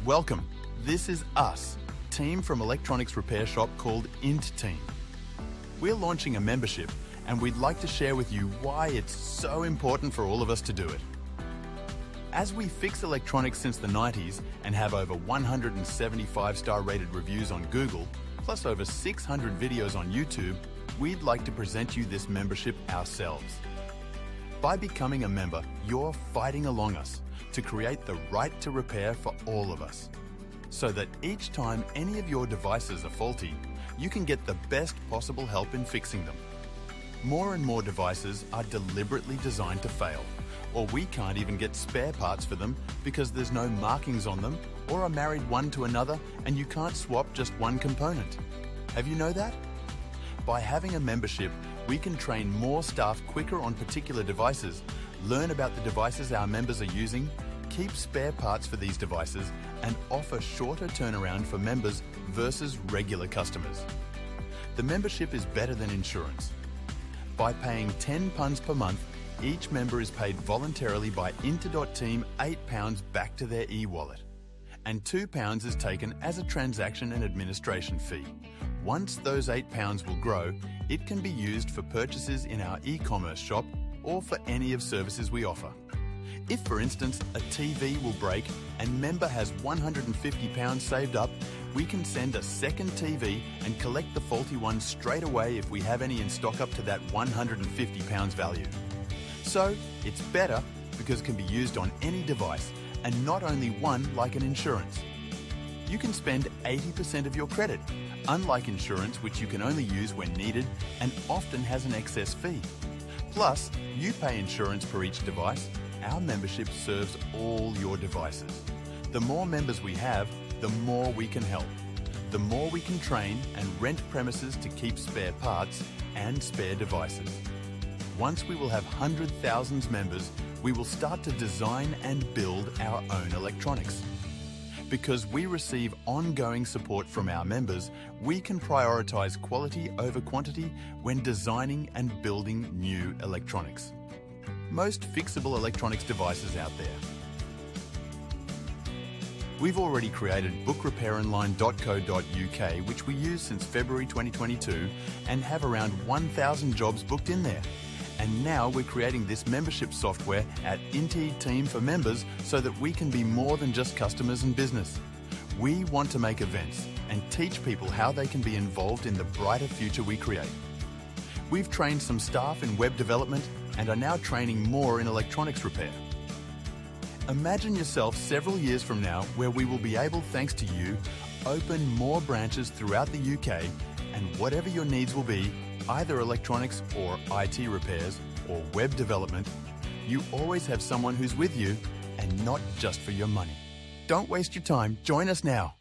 Welcome. This is us, team from electronics repair shop called Inte.Team. We're launching a membership and we'd like to share with you why it's so important for all of us to do it. As we fix electronics since the 90s and have over 175-star rated reviews on Google, plus over 600 videos on YouTube, we'd like to present you this membership ourselves. By becoming a member, you're fighting along us to create the right to repair for all of us, so that each time any of your devices are faulty, you can get the best possible help in fixing them. More and more devices are deliberately designed to fail, or we can't even get spare parts for them because there's no markings on them or are married one to another and you can't swap just one component. Have you know that? By having a membership, we can train more staff quicker on particular devices, learn about the devices our members are using, keep spare parts for these devices, and offer shorter turnaround for members versus regular customers. The membership is better than insurance. By paying £10 per month, each member is paid voluntarily by Inte.Team £8 back to their e-wallet, and £2 is taken as a transaction and administration fee. Once those £8 will grow, it can be used for purchases in our e-commerce shop or for any of services we offer. If, for instance, a TV will break and member has £150 saved up, we can send a second TV and collect the faulty one straight away if we have any in stock up to that £150 value. So, it's better because it can be used on any device and not only one like an insurance. You can spend 80% of your credit, unlike insurance which you can only use when needed and often has an excess fee. Plus, you pay insurance per each device. Our membership serves all your devices. The more members we have, the more we can help. The more we can train and rent premises to keep spare parts and spare devices. Once we will have 100,000 members, we will start to design and build our own electronics. Because we receive ongoing support from our members, we can prioritize quality over quantity when designing and building new electronics. Most fixable electronics devices out there. We've already created bookrepaironline.co.uk, which we use since February 2022 and have around 1,000 jobs booked in there. And now we're creating this membership software at Inte.Team for members so that we can be more than just customers and business. We want to make events and teach people how they can be involved in the brighter future we create. We've trained some staff in web development and are now training more in electronics repair. Imagine yourself several years from now where we will be able, thanks to you, open more branches throughout the UK, and whatever your needs will be, either electronics or IT repairs or web development, you always have someone who's with you and not just for your money. Don't waste your time. Join us now.